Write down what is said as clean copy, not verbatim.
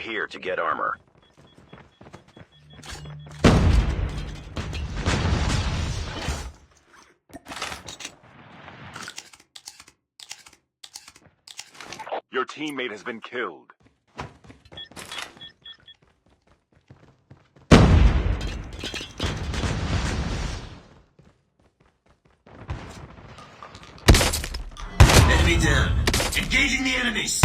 here to get armor. Your teammate has been killed. Enemy down. Engaging the enemies.